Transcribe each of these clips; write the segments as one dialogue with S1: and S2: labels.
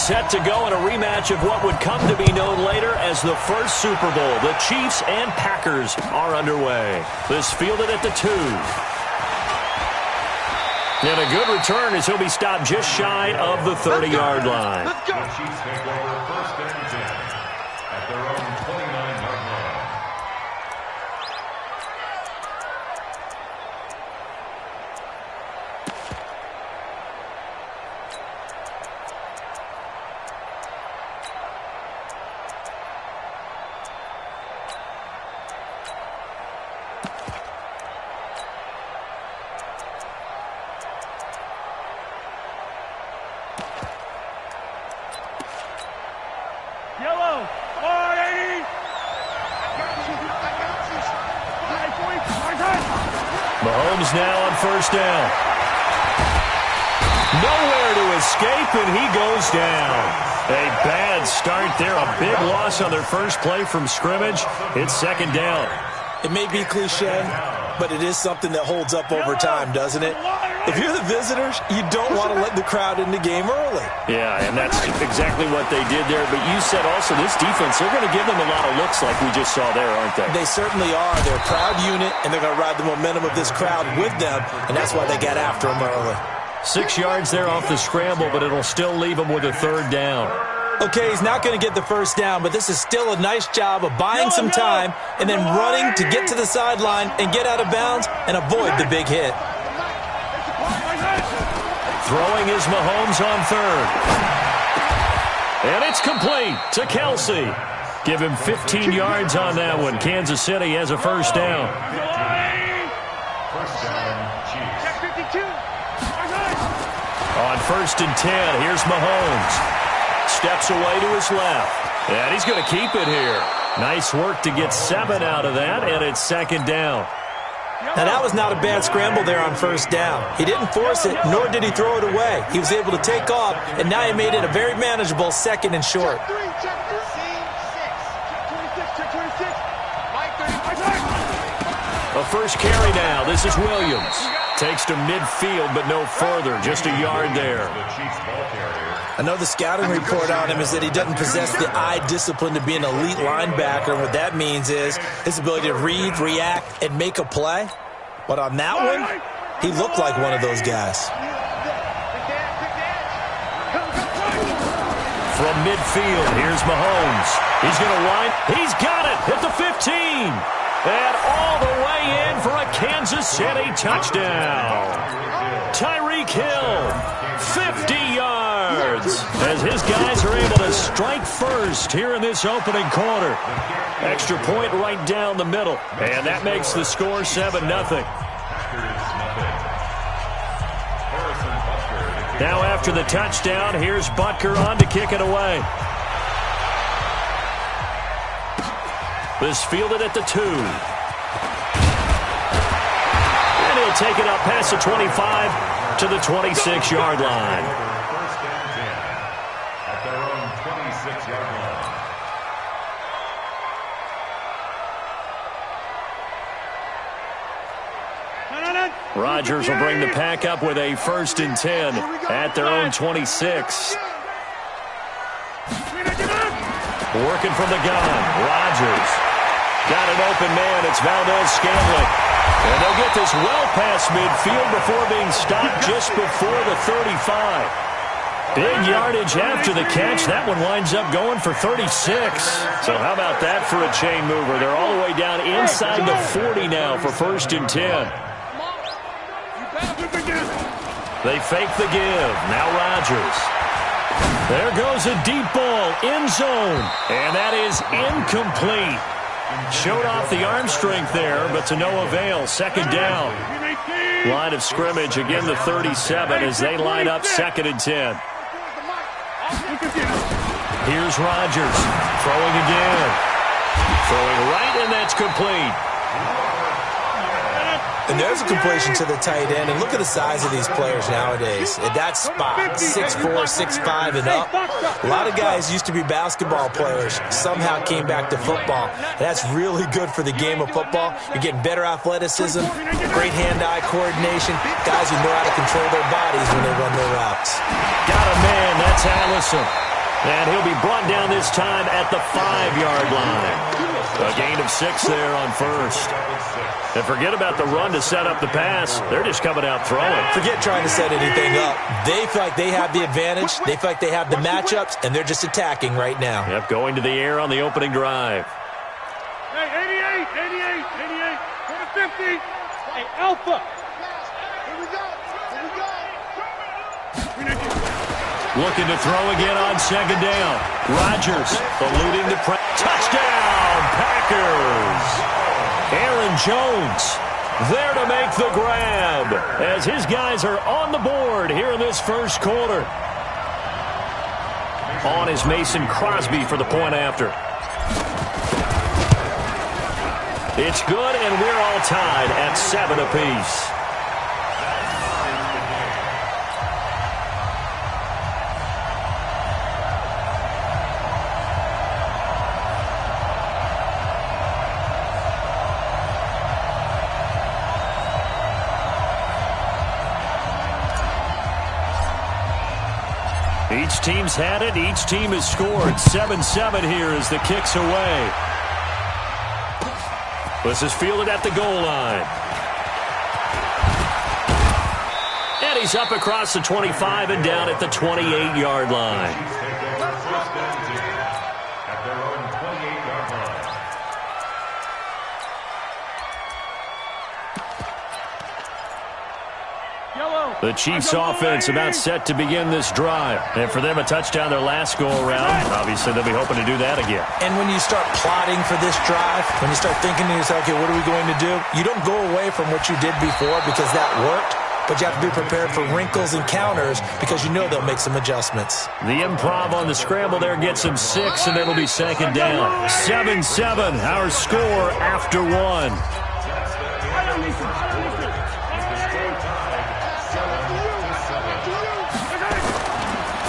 S1: set to go in a rematch of what would come to be known later as the first Super Bowl. The Chiefs and Packers are underway. This fielded at the 2. And a good return as he'll be stopped just shy of the 30-yard line.
S2: Let's go. The Chiefs take over first and 10 at their own 29-yard line.
S1: Mahomes now on first down. Nowhere to escape, and he goes down. A bad start there. A big loss on their first play from scrimmage. It's second down.
S3: It may be cliche, but it is something that holds up over time, doesn't it? If you're the visitors, you don't want to let the crowd in the game early.
S1: Yeah, and that's exactly what they did there. But you said also this defense, they're going to give them a lot of looks like we just saw there, aren't they?
S3: They certainly are. They're a proud unit, and they're going to ride the momentum of this crowd with them, and that's why they got after them early.
S1: 6 yards there off the scramble, but it'll still leave them with a third down.
S3: Okay, he's not going to get the first down, but this is still a nice job of buying some time and then running to get to the sideline and get out of bounds and avoid the big hit.
S1: Throwing is Mahomes on third. And it's complete to Kelsey. Give him 15 yards on that one. Kansas City has a first down.
S2: First down, Chiefs.
S1: On first and 10, here's Mahomes. Steps away to his left. And he's going to keep it here. Nice work to get 7 out of that, and it's second down.
S3: Now, that was not a bad scramble there on first down. He didn't force it, nor did he throw it away. He was able to take off, and now he made it a very manageable second and short.
S1: A first carry now. This is Williams. Takes to midfield, but no further. Just a yard there.
S3: I know the scouting report on him is that he doesn't possess the eye discipline to be an elite linebacker. What that means is his ability to read, react, and make a play. But on that one, he looked like one of those guys.
S1: From midfield, here's Mahomes. He's going to wind. He's got it at the 15. And all the way in for a Kansas City touchdown. Tyreek Hill, 50 yards. As his guys are able to strike first here in this opening quarter. Extra point right down the middle. And that makes the score 7-0. Now after the touchdown, here's Butker on to kick it away. This fielded at the 2. And he'll take it up past the 25 to the 26-yard line.
S2: First and 10 at their own 26-yard line.
S1: Rodgers will bring the pack up with a first and 10 at their own 26. Working from the gun, Rodgers. Got an open man, it's Valdez-Scantling. And they'll get this well past midfield before being stopped just before the 35. Big yardage after the catch. That one winds up going for 36. So how about that for a chain mover? They're all the way down inside the 40 now for first and 10. They fake the give. Now Rodgers. There goes a deep ball, end zone. And that is incomplete. Showed off the arm strength there, but to no avail. Second down. Line of scrimmage, again the 37 as they line up second and 10. Here's Rodgers. Throwing again. Throwing right, and that's complete.
S3: And there's a completion to the tight end. And look at the size of these players nowadays. At that spot, 6'4", 6'5", and up. A lot of guys used to be basketball players, somehow came back to football. And that's really good for the game of football. You're getting better athleticism, great hand-eye coordination, guys who know how to control their bodies when they run their routes.
S1: Got a man, that's Allison. And he'll be brought down this time at the 5-yard line. A gain of 6 there on first. And forget about the run to set up the pass. They're just coming out throwing.
S3: Forget trying to set anything up. They feel like they have the advantage. They feel like they have the matchups, and they're just attacking right now.
S1: Yep, going to the air on the opening drive.
S4: Hey, 88, go to 50. Hey, Alpha. Here we go.
S1: Looking to throw again on second down. Rodgers eluding the press. Touchdown, Packers! Aaron Jones there to make the grab as his guys are on the board here in this first quarter. On is Mason Crosby for the point after. It's good, and we're all tied at 7 apiece. Each team's had it. Each team has scored. 7-7 here as the kick's away. This is fielded at the goal line. And he's up across the 25 and down at the 28-yard line. The Chiefs' offense about set to begin this drive. And for them, a touchdown their last go-around. Obviously, they'll be hoping to do that again.
S3: And when you start plotting for this drive, when you start thinking to yourself, okay, what are we going to do? You don't go away from what you did before because that worked, but you have to be prepared for wrinkles and counters because you know they'll make some adjustments.
S1: The improv on the scramble there gets them 6, and it'll be second down. 7-7, our score after 1.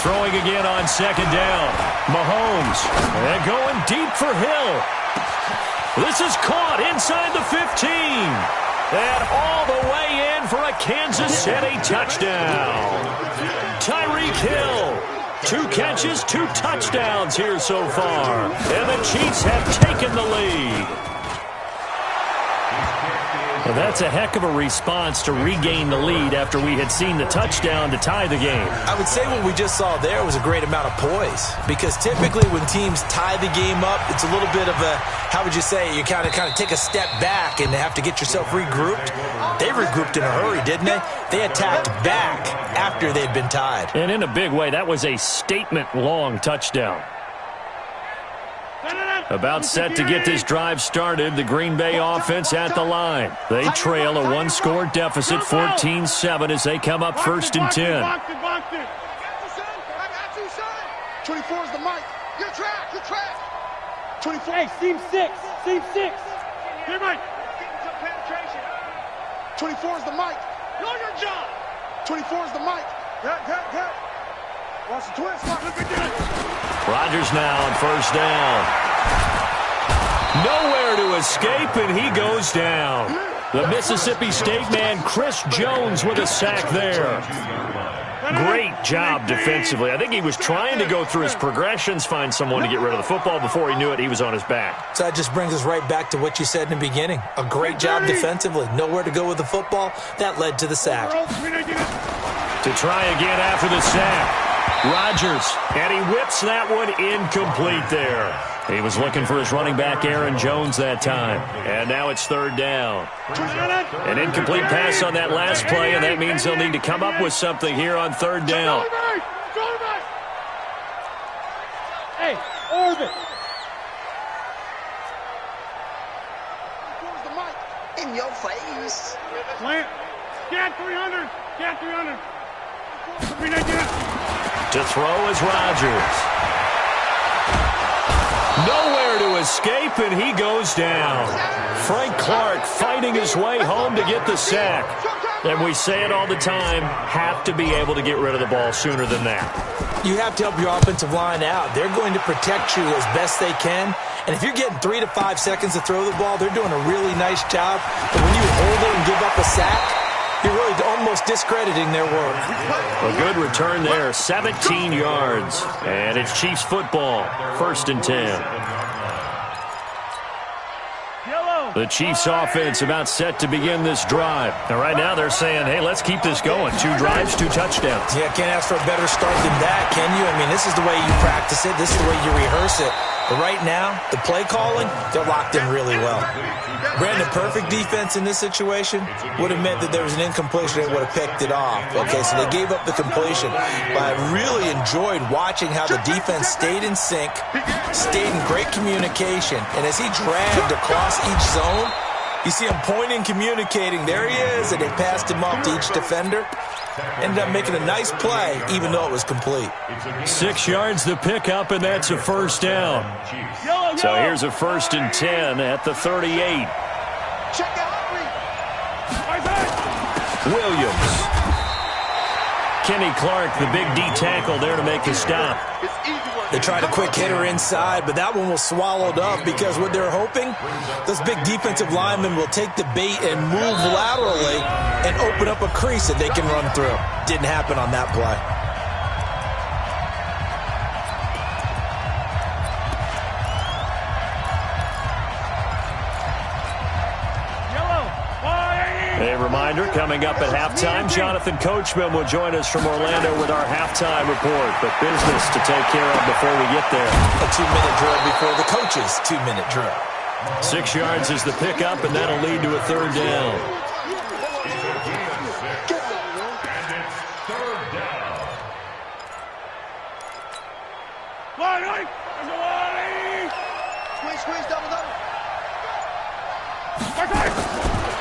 S1: Throwing again on second down. Mahomes. And going deep for Hill. This is caught inside the 15. And all the way in for a Kansas City touchdown. Tyreek Hill. 2 catches, 2 touchdowns here so far. And the Chiefs have taken the lead. Well, that's a heck of a response to regain the lead after we had seen the touchdown to tie the game.
S3: I would say what we just saw there was a great amount of poise because typically when teams tie the game up, it's a little bit of a, how would you say, you kind of take a step back and have to get yourself regrouped. They regrouped in a hurry, didn't they? They attacked back after they'd been tied.
S1: And in a big way, that was a statement-long touchdown. About set to get this drive started, the Green Bay offense at the line. They trail a 1-score deficit, 14-7, as they come up first and 10.
S4: 24 is the mic. Your track. 24. Hey, seam 6. Here, Mike. 24 is the mic. Know your job. 24 is the mic. Good. Watch the twist. Look at that.
S1: Rodgers now on first down. Nowhere to escape, and he goes down. The Mississippi State man, Chris Jones, with a sack there. Great job defensively. I think he was trying to go through his progressions, find someone to get rid of the football. Before he knew it, he was on his back.
S3: So that just brings us right back to what you said in the beginning. A great job defensively. Nowhere to go with the football. That led to the sack.
S1: To try again after the sack. Rodgers, and he whips that one incomplete there. He was looking for his running back, Aaron Jones, that time. And now it's third down. An incomplete pass on that last play, and that means they'll need to come up with something here on third down.
S4: Hey, orbit.
S5: In your face.
S4: Slant. Scan 300.
S1: To throw is Rodgers. Nowhere to escape, and he goes down. Frank Clark fighting his way home to get the sack. And we say it all the time, have to be able to get rid of the ball sooner than that.
S3: You have to help your offensive line out. They're going to protect you as best they can. And if you're getting 3 to 5 seconds to throw the ball, they're doing a really nice job. But when you hold it and give up a sack, you're really almost discrediting their work.
S1: A good return there, 17 yards. And it's Chiefs football, 1st and 10. The Chiefs offense about set to begin this drive. And right now they're saying, hey, let's keep this going. 2 drives, 2 touchdowns.
S3: Yeah, can't ask for a better start than that, can you? I mean, this is the way you practice it. This is the way you rehearse it. But right now, the play calling, they're locked in really well. Brandon, perfect defense in this situation would have meant that there was an incompletion and would have picked it off. Okay, so they gave up the completion. But I really enjoyed watching how the defense stayed in sync, stayed in great communication. And as he dragged across each zone, you see him pointing, communicating. There he is, and they passed him off to each defender. Ended up making a nice play, even though it was complete.
S1: 6 yards the pickup, and that's a 1st down. So here's a 1st and 10 at the 38.
S4: Check out.
S1: Williams. Kenny Clark, the big D tackle there to make the stop.
S3: They tried a quick hitter inside, but that one was swallowed up because what they're hoping, those big defensive linemen will take the bait and move laterally and open up a crease that they can run through. Didn't happen on that play.
S1: A reminder, coming up at halftime, Jonathan Coachman will join us from Orlando with our halftime report. But business to take care of before we get there.
S3: A 2-minute drill before the coach's 2-minute drill.
S1: 6 yards is the pickup, and that'll lead to a 3rd down.
S4: Squeeze, double.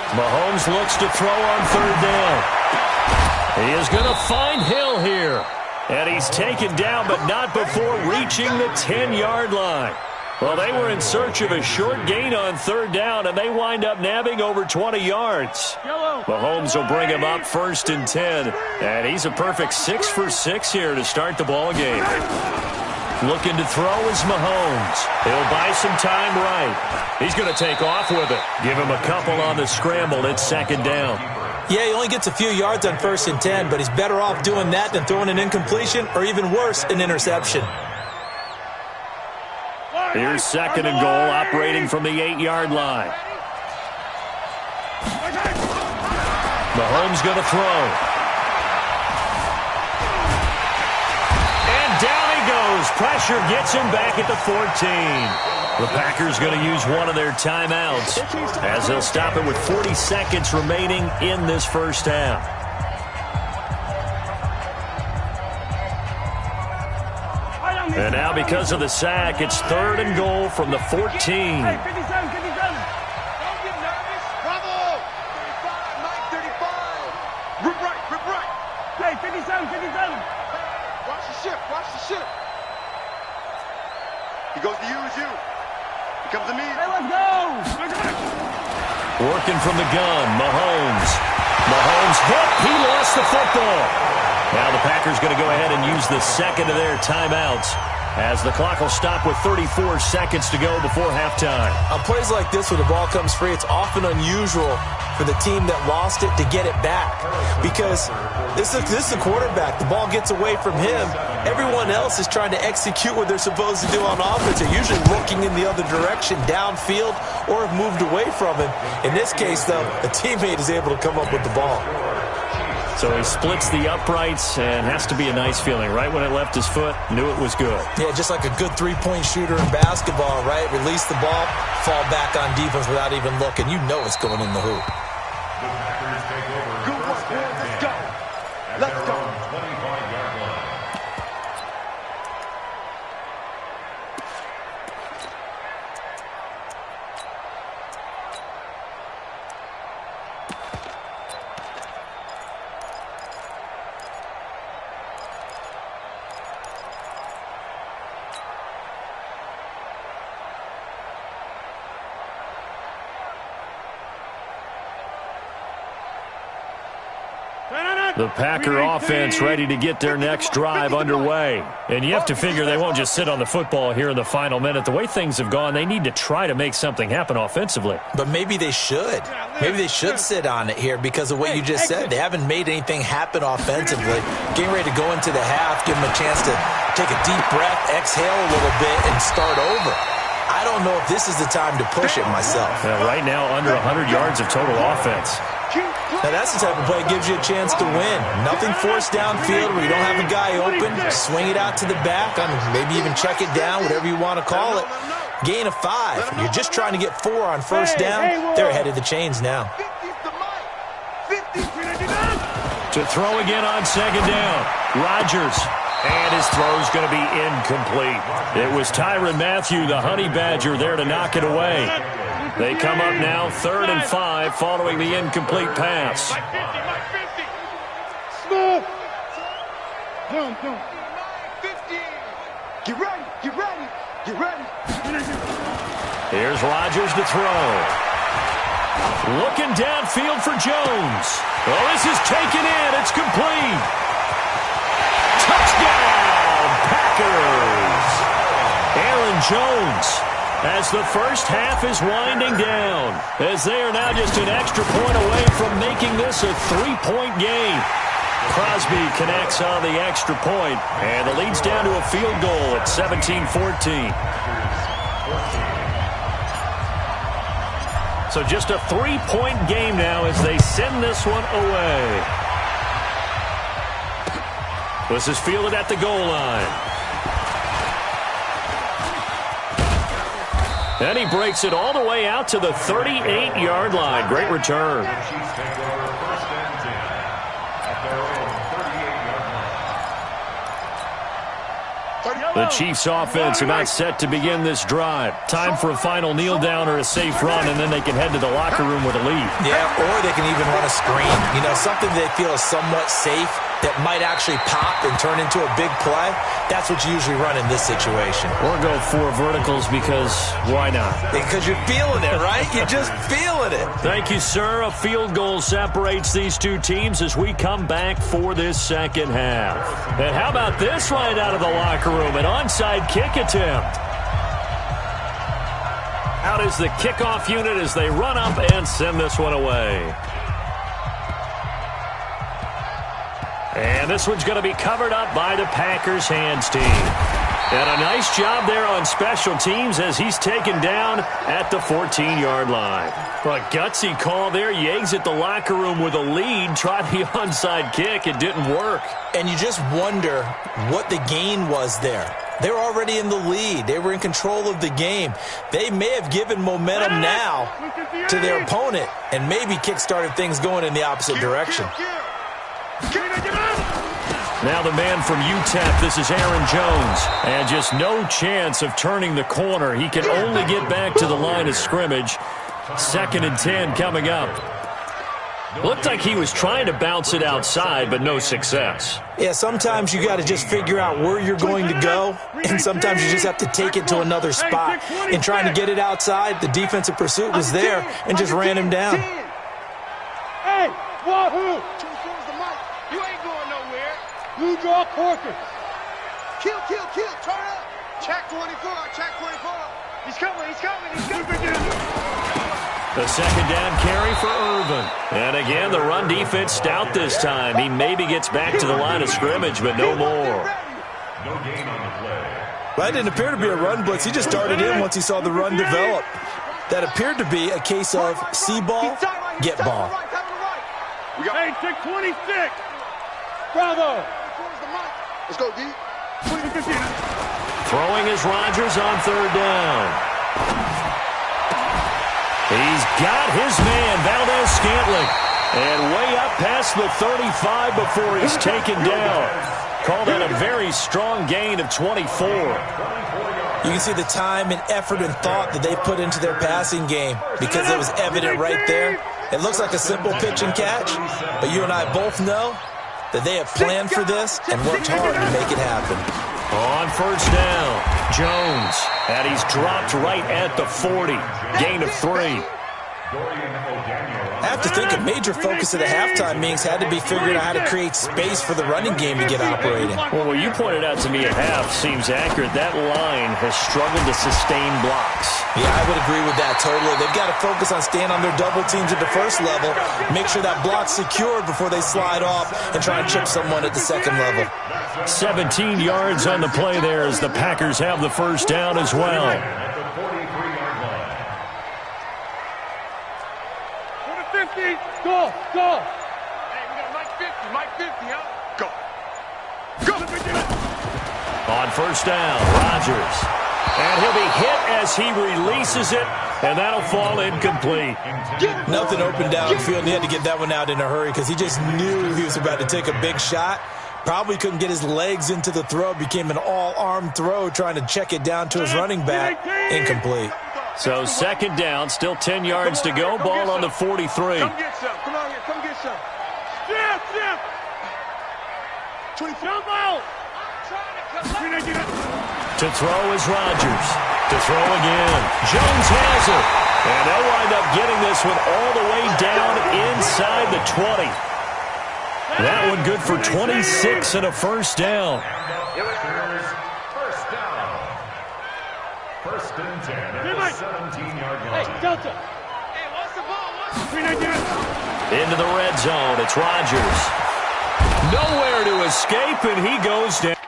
S1: Mahomes looks to throw on 3rd down. He is going to find Hill here. And he's taken down, but not before reaching the 10-yard line. Well, they were in search of a short gain on 3rd down, and they wind up nabbing over 20 yards. Mahomes will bring him up 1st and 10. And he's a perfect 6 for 6 here to start the ball game. Looking to throw is Mahomes. He'll buy some time right. He's going to take off with it. Give him a couple on the scramble. It's 2nd down.
S3: Yeah, he only gets a few yards on 1st and 10, but he's better off doing that than throwing an incompletion or even worse, an interception.
S1: Here's 2nd and goal, operating from the 8-yard line. Mahomes going to throw. And down he goes. Pressure gets him back at the 14. The Packers going to use one of their timeouts as they'll stop it with 40 seconds remaining in this 1st half. And now because of the sack, it's 3rd and goal from the 14.
S4: Bravo! 35, Mike, 35. Rip right. Hey, 57. Watch the ship. He goes to you, it's you. He comes to me. Hey, let's go!
S1: Working from the gun, Mahomes. Mahomes hit. He lost the football. Now the Packers going to go ahead and use the 2nd of their timeouts as the clock will stop with 34 seconds to go before halftime.
S3: On plays like this where the ball comes free, it's often unusual for the team that lost it to get it back because this is the quarterback. The ball gets away from him. Everyone else is trying to execute what they're supposed to do on offense. They're usually looking in the other direction, downfield, or have moved away from him. In this case, though, a teammate is able to come up with the ball.
S1: So he splits the uprights, and has to be a nice feeling. Right when it left his foot, knew it was good.
S3: Yeah, just like a good three-point shooter in basketball, right? Release the ball, fall back on defense without even looking. You know it's going in the hoop.
S4: Good work, boys. Let's go.
S2: 25-yard line.
S1: The Packer offense ready to get their next drive underway. And you have to figure they won't just sit on the football here in the final minute. The way things have gone, they need to try to make something happen offensively.
S3: But maybe they should. Maybe they should sit on it here because of what you just said. They haven't made anything happen offensively. Getting ready to go into the half, give them a chance to take a deep breath, exhale a little bit, and start over. I don't know if this is the time to push it myself.
S1: Right now, under 100 yards of total offense.
S3: Now, that's the type of play that gives you a chance to win. Nothing forced downfield where you don't have a guy open. Swing it out to the back, maybe even check it down, whatever you want to call it. Gain of 5. You're just trying to get 4 on first down. They're ahead of the chains now.
S1: To throw again on second down. Rodgers. And his throw's going to be incomplete. It was Tyrann Mathieu, the Honey Badger, there to knock it away. They come up now 3rd and 5 following the incomplete pass.
S4: Get ready, get ready, get ready.
S1: Here's Rodgers to throw. Looking downfield for Jones. Well, this is taken in. It's complete. Touchdown, Packers. Aaron Jones, as the first half is winding down, as they are now just an extra point away from making this a 3-point game. Crosby connects on the extra point, and the lead's down to a field goal at 17-14. So just a 3-point game now as they send this one away. This is fielded at the goal line. And he breaks it all the way out to the 38-yard line. Great return. The Chiefs offense about set to begin this drive. Time for a final kneel down or a safe run, and then they can head to the locker room with a lead.
S3: Yeah, or they can even run a screen. You know, something they feel is somewhat safe that might actually pop and turn into a big play. That's what you usually run in this situation.
S1: Or go 4 verticals because why not?
S3: Because you're feeling it, right? You're just feeling it.
S1: Thank you, sir. A field goal separates these two teams as we come back for this second half. And how about this right out of the locker room? An onside kick attempt. Out is the kickoff unit as they run up and send this one away. And this one's going to be covered up by the Packers hands team. And a nice job there on special teams as he's taken down at the 14-yard line. A gutsy call there. You exit the locker room with a lead. Tried the onside kick. It didn't work.
S3: And you just wonder what the gain was there. They were already in the lead. They were in control of the game. They may have given momentum now to their opponent and maybe kick-started things going in the opposite direction.
S1: Now the man from UTEP, this is Aaron Jones. And just no chance of turning the corner. He can only get back to the line of scrimmage. 2nd and 10 coming up. Looked like he was trying to bounce it outside, but no success.
S3: Yeah, sometimes you got to just figure out where you're going to go, and sometimes you just have to take it to another spot. In trying to get it outside, the defensive pursuit was there and just ran him down.
S4: Hey, wahoo! You ain't going nowhere. You draw quarters. Kill, kill, kill. Turn up. Check 24. Check 24. He's coming. He's coming. He's coming.
S1: The second down carry for Irvin. And again, the run defense stout this time. He maybe gets back to the line of scrimmage, but no more.
S2: No gain on the play.
S3: That didn't appear to be a run blitz. He just started in once he saw the run develop. That appeared to be a case of see ball, get ball.
S4: Hey, check 26. Bravo. Let's go, D.
S1: Throwing is Rodgers on 3rd down. He's got his man, Valdez-Scantling. And way up past the 35 before he's taken down. Call that a very strong gain of 24.
S3: You can see the time and effort and thought that they put into their passing game because it was evident right there. It looks like a simple pitch and catch, but you and I both know that they have planned for this and worked hard to make it happen.
S1: On 1st down, Jones, and he's dropped right at the 40. Gain of 3.
S2: Dorian O'Daniel
S3: I have to think a major focus of the halftime meetings had to be figuring out how to create space for the running game to get operating.
S1: Well, what you pointed out to me at half seems accurate. That line has struggled to sustain blocks.
S3: Yeah, I would agree with that totally. They've got to focus on staying on their double teams at the first level, make sure that block's secured before they slide off and try and chip someone at the second level.
S1: 17 yards on the play there as the Packers have the first down as well.
S4: Go, go. Hey, we got Mike 50, huh? Go. Go.
S1: On first down, Rodgers. And he'll be hit as he releases it, and that'll fall incomplete.
S3: Nothing open downfield. He had to get that one out in a hurry because he just knew he was about to take a big shot. Probably couldn't get his legs into the throw. Became an all-arm throw trying to check it down to his running back. Incomplete.
S1: So second down, still 10 yards to go. Ball on the 43.
S4: Come get some. Come on here. Come get some. Step, step. 24 out.
S1: To throw is Rodgers. To throw again. Jones has it. And they'll wind up getting this one all the way down inside the 20. That one good for 26 and a first down.
S2: First and 10 at the 17-yard line.
S4: Hey, Delta. Hey, what's the ball?
S1: Into the red zone. It's Rodgers. Nowhere to escape, and he goes down.